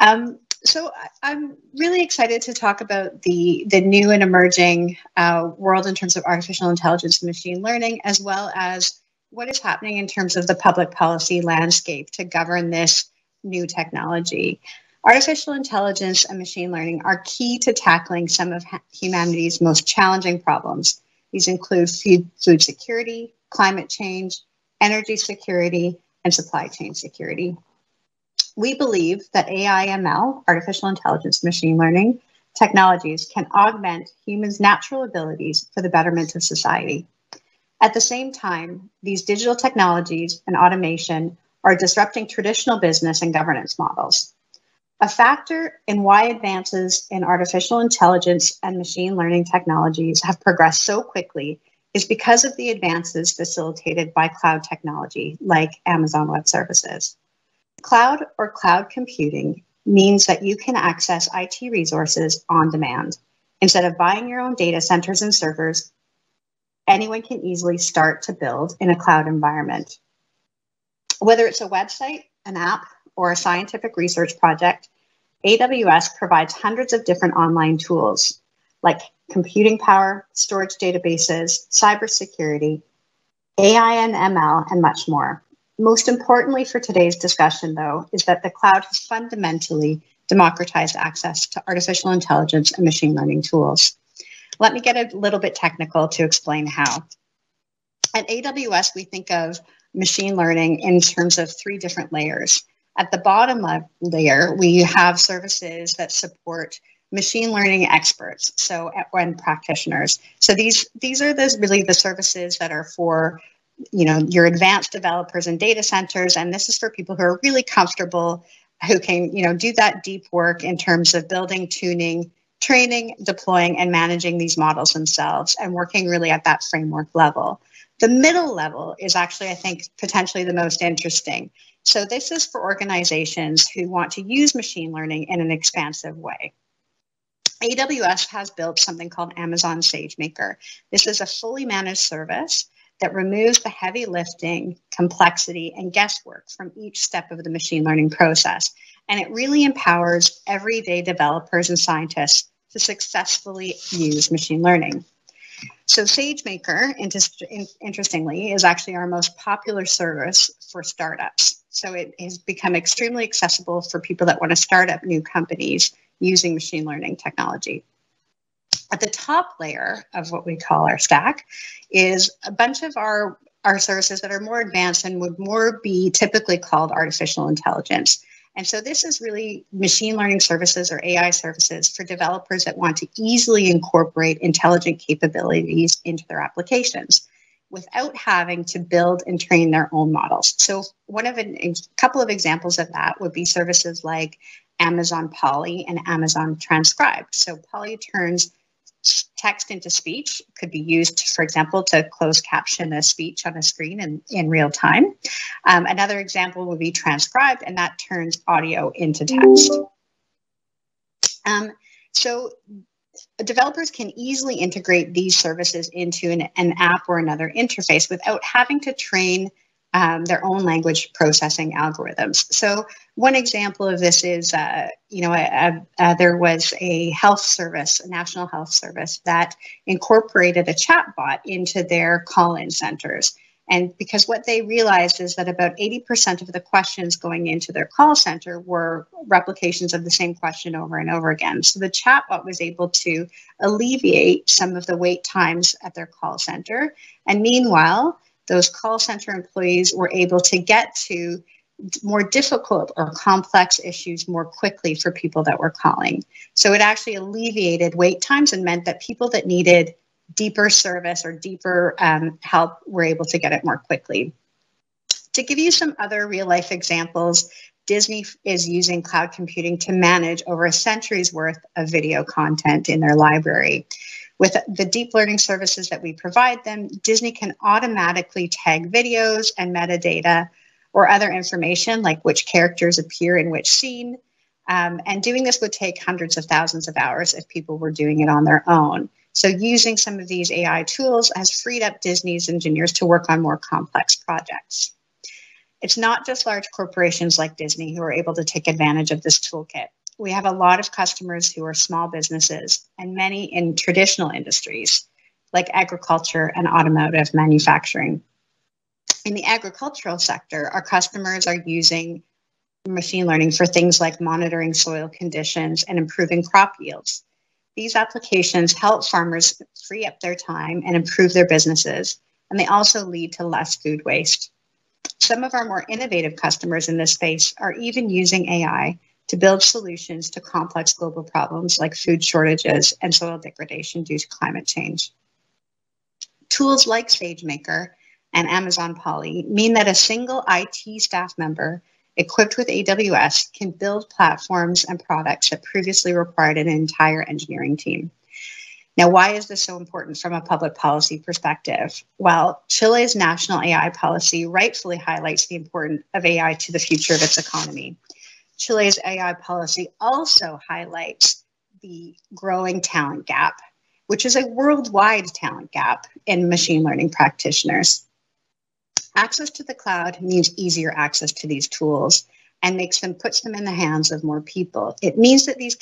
I'm really excited to talk about the new and emerging world in terms of artificial intelligence and machine learning, as well as what is happening in terms of the public policy landscape to govern this new technology. Artificial intelligence and machine learning are key to tackling some of humanity's most challenging problems. These include food security, climate change, energy security, and supply chain security. We believe that AI, ML, artificial intelligence, machine learning technologies can augment humans' natural abilities for the betterment of society. At the same time, these digital technologies and automation are disrupting traditional business and governance models. A factor in why advances in artificial intelligence and machine learning technologies have progressed so quickly is because of the advances facilitated by cloud technology, like Amazon Web Services. Cloud or cloud computing means that you can access IT resources on demand. Instead of buying your own data centers and servers, anyone can easily start to build in a cloud environment. Whether it's a website, an app, or a scientific research project, AWS provides hundreds of different online tools like computing power, storage databases, cybersecurity, AI and ML, and much more. Most importantly for today's discussion, though, is that the cloud has fundamentally democratized access to artificial intelligence and machine learning tools. Let me get a little bit technical to explain how. At AWS, we think of machine learning in terms of three different layers. At the bottom layer, we have services that support machine learning experts, and practitioners. So these are really the services that are for your advanced developers and data centers, and this is for people who are really comfortable, who can do that deep work in terms of building, tuning, training, deploying, and managing these models themselves, and working really at that framework level. The middle level is actually, I think, potentially the most interesting. So this is for organizations who want to use machine learning in an expansive way. AWS has built something called Amazon SageMaker. This is a fully managed service that removes the heavy lifting, complexity, and guesswork from each step of the machine learning process. And it really empowers everyday developers and scientists to successfully use machine learning. So SageMaker, interestingly, is actually our most popular service for startups. So it has become extremely accessible for people that want to start up new companies using machine learning technology. At the top layer of what we call our stack is a bunch of our services that are more advanced and would more be typically called artificial intelligence. And so this is really machine learning services or AI services for developers that want to easily incorporate intelligent capabilities into their applications without having to build and train their own models. So a couple of examples of that would be services like Amazon Polly and Amazon Transcribed. So Polly turns text into speech, could be used, for example, to close caption a speech on a screen in real time. Another example would be Transcribed, and that turns audio into text. So developers can easily integrate these services into an app or another interface without having to train their own language processing algorithms. So one example of this is, there was a health service, a national health service that incorporated a chatbot into their call-in centers. And because what they realized is that about 80% of the questions going into their call center were replications of the same question over and over again. So the chatbot was able to alleviate some of the wait times at their call center. And meanwhile, those call center employees were able to get to more difficult or complex issues more quickly for people that were calling. So it actually alleviated wait times and meant that people that needed deeper service or deeper help were able to get it more quickly. To give you some other real life examples, Disney is using cloud computing to manage over a century's worth of video content in their library. With the deep learning services that we provide them, Disney can automatically tag videos and metadata or other information like which characters appear in which scene. And doing this would take hundreds of thousands of hours if people were doing it on their own. So using some of these AI tools has freed up Disney's engineers to work on more complex projects. It's not just large corporations like Disney who are able to take advantage of this toolkit. We have a lot of customers who are small businesses and many in traditional industries like agriculture and automotive manufacturing. In the agricultural sector, our customers are using machine learning for things like monitoring soil conditions and improving crop yields. These applications help farmers free up their time and improve their businesses, and they also lead to less food waste. Some of our more innovative customers in this space are even using AI to build solutions to complex global problems like food shortages and soil degradation due to climate change. Tools like SageMaker and Amazon Poly mean that a single IT staff member equipped with AWS can build platforms and products that previously required an entire engineering team. Now, why is this so important from a public policy perspective? Well, Chile's national AI policy rightfully highlights the importance of AI to the future of its economy. Chile's AI policy also highlights the growing talent gap, which is a worldwide talent gap in machine learning practitioners. Access to the cloud means easier access to these tools and puts them in the hands of more people. It means that these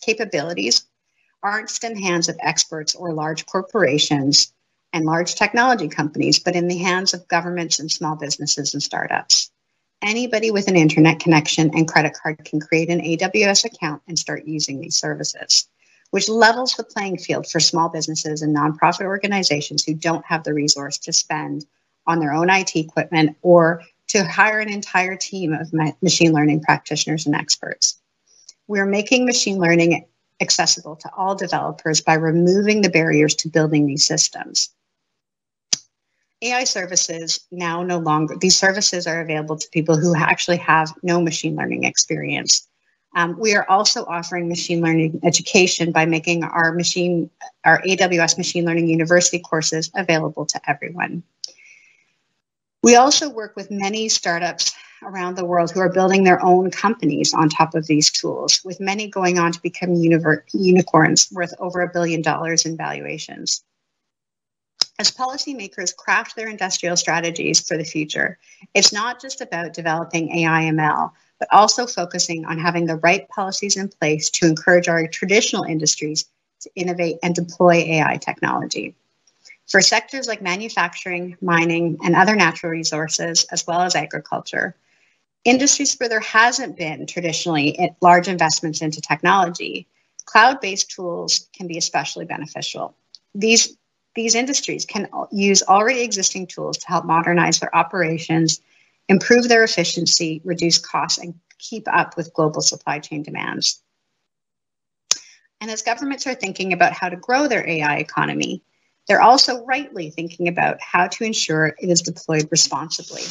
capabilities aren't just in the hands of experts or large corporations and large technology companies, but in the hands of governments and small businesses and startups. Anybody with an internet connection and credit card can create an AWS account and start using these services, which levels the playing field for small businesses and nonprofit organizations who don't have the resource to spend on their own IT equipment or to hire an entire team of machine learning practitioners and experts. We're making machine learning accessible to all developers by removing the barriers to building these systems. AI services these services are available to people who actually have no machine learning experience. We are also offering machine learning education by making our AWS Machine Learning University courses available to everyone. We also work with many startups around the world who are building their own companies on top of these tools, with many going on to become unicorns worth over $1 billion in valuations. As policymakers craft their industrial strategies for the future, it's not just about developing AI/ML, but also focusing on having the right policies in place to encourage our traditional industries to innovate and deploy AI technology. For sectors like manufacturing, mining, and other natural resources, as well as agriculture, industries where there hasn't been traditionally large investments into technology, cloud-based tools can be especially beneficial. These industries can use already existing tools to help modernize their operations, improve their efficiency, reduce costs, and keep up with global supply chain demands. And as governments are thinking about how to grow their AI economy, they're also rightly thinking about how to ensure it is deployed responsibly.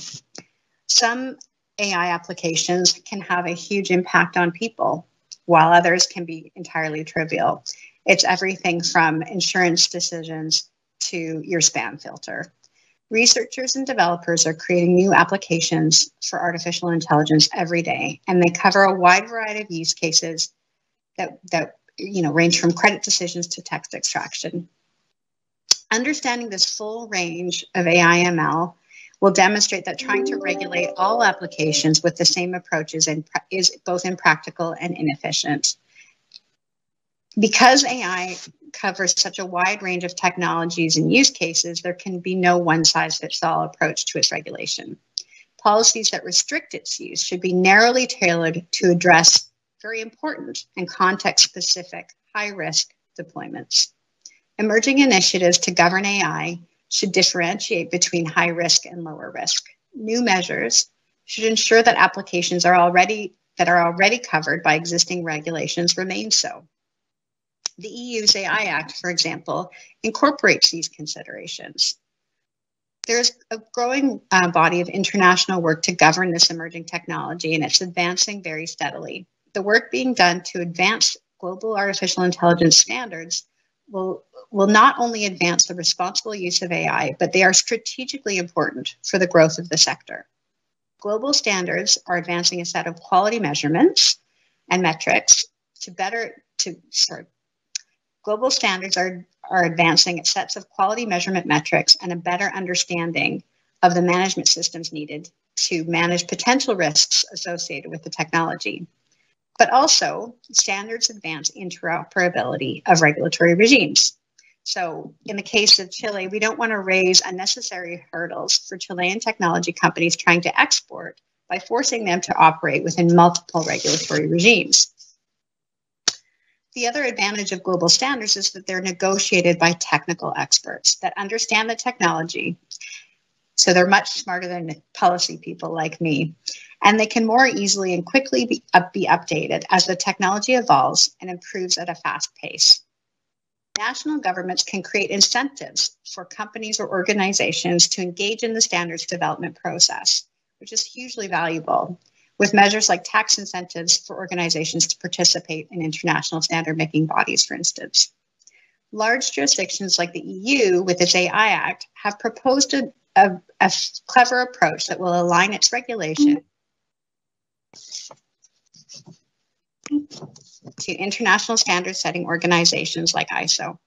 Some AI applications can have a huge impact on people, while others can be entirely trivial. It's everything from insurance decisions to your spam filter. Researchers and developers are creating new applications for artificial intelligence every day, and they cover a wide variety of use cases that range from credit decisions to text extraction. Understanding this full range of AI/ML will demonstrate that trying to regulate all applications with the same approaches is both impractical and inefficient. Because AI covers such a wide range of technologies and use cases, there can be no one-size-fits-all approach to its regulation. Policies that restrict its use should be narrowly tailored to address very important and context-specific high-risk deployments. Emerging initiatives to govern AI should differentiate between high risk and lower risk. New measures should ensure that applications that are already covered by existing regulations remain so. The EU's AI Act, for example, incorporates these considerations. There's a growing body of international work to govern this emerging technology, and it's advancing very steadily. The work being done to advance global artificial intelligence standards will not only advance the responsible use of AI, but they are strategically important for the growth of the sector. Global standards are advancing a set of quality measurements and metrics Global standards are advancing sets of quality measurement metrics and a better understanding of the management systems needed to manage potential risks associated with the technology. But also, standards advance interoperability of regulatory regimes. So in the case of Chile, we don't want to raise unnecessary hurdles for Chilean technology companies trying to export by forcing them to operate within multiple regulatory regimes. The other advantage of global standards is that they're negotiated by technical experts that understand the technology. So they're much smarter than policy people like me. And they can more easily and quickly be updated as the technology evolves and improves at a fast pace. National governments can create incentives for companies or organizations to engage in the standards development process, which is hugely valuable, with measures like tax incentives for organizations to participate in international standard-making bodies, for instance. Large jurisdictions like the EU, with its AI Act, have proposed a clever approach that will align its regulation to international standard-setting organizations like ISO.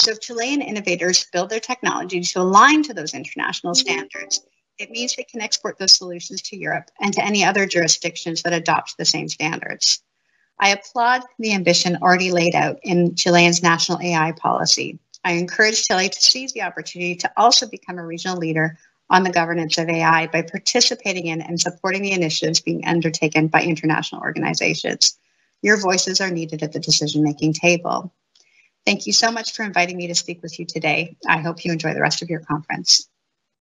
So if Chilean innovators build their technology to align to those international standards, it means they can export those solutions to Europe and to any other jurisdictions that adopt the same standards. I applaud the ambition already laid out in Chilean's national AI policy. I encourage Chile to seize the opportunity to also become a regional leader on the governance of AI by participating in and supporting the initiatives being undertaken by international organizations. Your voices are needed at the decision-making table. Thank you so much for inviting me to speak with you today. I hope you enjoy the rest of your conference.